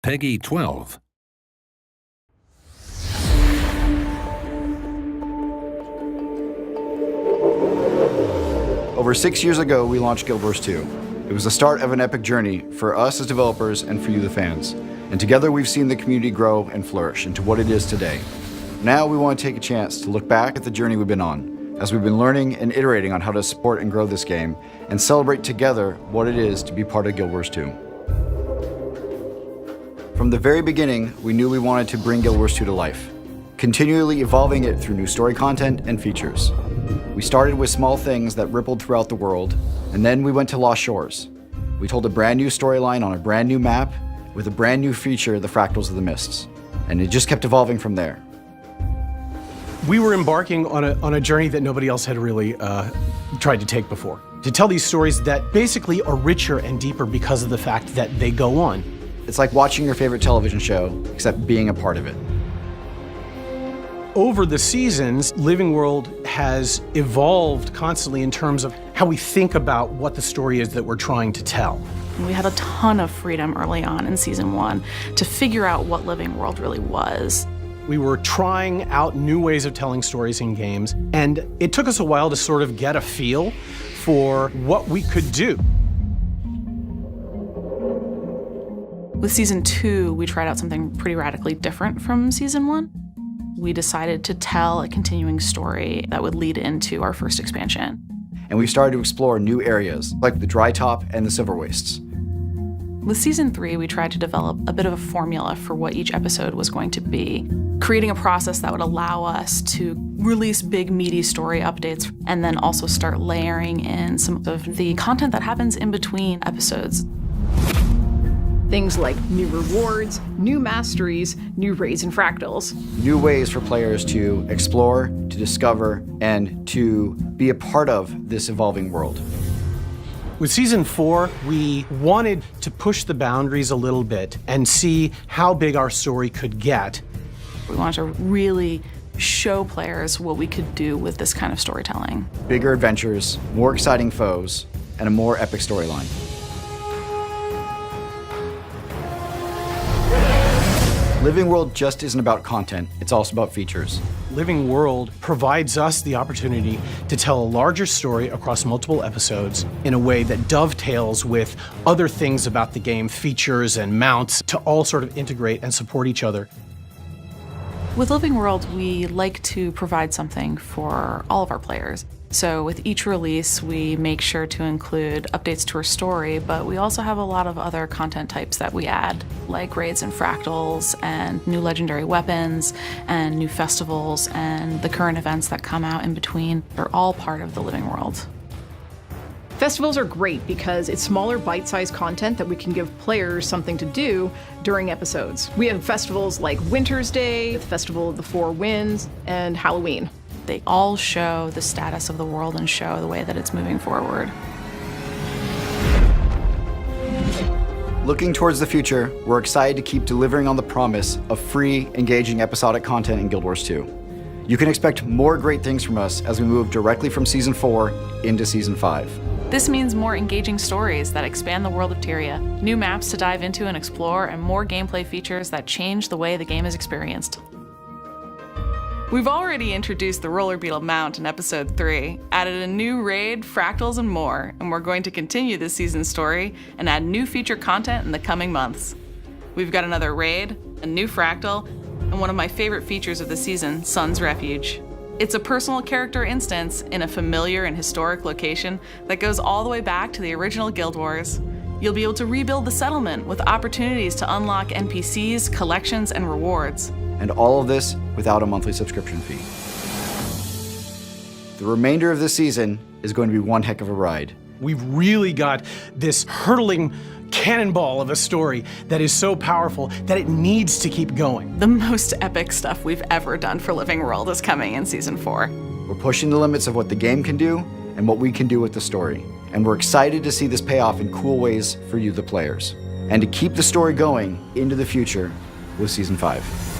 Peggy 12. Over 6 years ago, we launched Guild Wars 2. It was the start of an epic journey for us as developers and for you, the fans. And together we've seen the community grow and flourish into what it is today. Now we want to take a chance to look back at the journey we've been on, as we've been learning and iterating on how to support and grow this game, and celebrate together what it is to be part of Guild Wars 2. From the very beginning, we knew we wanted to bring Guild Wars 2 to life, continually evolving it through new story content and features. We started with small things that rippled throughout the world, and then we went to Lost Shores. We told a brand new storyline on a brand new map with a brand new feature, the Fractals of the Mists. And it just kept evolving from there. We were embarking on a journey that nobody else had really tried to take before. To tell these stories that basically are richer and deeper because of the fact that they go on. It's like watching your favorite television show, except being a part of it. Over the seasons, Living World has evolved constantly in terms of how we think about what the story is that we're trying to tell. We had a ton of freedom early on in Season 1 to figure out what Living World really was. We were trying out new ways of telling stories in games, and it took us a while to sort of get a feel for what we could do. With Season 2, we tried out something pretty radically different from Season 1. We decided to tell a continuing story that would lead into our first expansion. And we started to explore new areas, like the Dry Top and the Silver Wastes. With Season 3, we tried to develop a bit of a formula for what each episode was going to be, creating a process that would allow us to release big, meaty story updates, and then also start layering in some of the content that happens in between episodes. Things like new rewards, new masteries, new raids and fractals. New ways for players to explore, to discover, and to be a part of this evolving world. With Season 4, we wanted to push the boundaries a little bit and see how big our story could get. We wanted to really show players what we could do with this kind of storytelling. Bigger adventures, more exciting foes, and a more epic storyline. Living World just isn't about content, it's also about features. Living World provides us the opportunity to tell a larger story across multiple episodes in a way that dovetails with other things about the game, features and mounts, to all sort of integrate and support each other. With Living World, we like to provide something for all of our players. So with each release, we make sure to include updates to our story, but we also have a lot of other content types that we add, like raids and fractals, and new legendary weapons, and new festivals, and the current events that come out in between. They're all part of the Living World. Festivals are great because it's smaller bite-sized content that we can give players something to do during episodes. We have festivals like Winter's Day, the Festival of the Four Winds, and Halloween. They all show the status of the world and show the way that it's moving forward. Looking towards the future, we're excited to keep delivering on the promise of free, engaging episodic content in Guild Wars 2. You can expect more great things from us as we move directly from Season 4 into Season 5. This means more engaging stories that expand the world of Tyria, new maps to dive into and explore, and more gameplay features that change the way the game is experienced. We've already introduced the Roller Beetle mount in Episode 3, added a new raid, fractals, and more, and we're going to continue this season's story and add new feature content in the coming months. We've got another raid, a new fractal, and one of my favorite features of the season, Sun's Refuge. It's a personal character instance in a familiar and historic location that goes all the way back to the original Guild Wars. You'll be able to rebuild the settlement with opportunities to unlock NPCs, collections, and rewards. And all of this without a monthly subscription fee. The remainder of this season is going to be one heck of a ride. We've really got this hurtling cannonball of a story that is so powerful that it needs to keep going. The most epic stuff we've ever done for Living World is coming in Season 4. We're pushing the limits of what the game can do and what we can do with the story. And we're excited to see this pay off in cool ways for you, the players. And to keep the story going into the future with Season 5.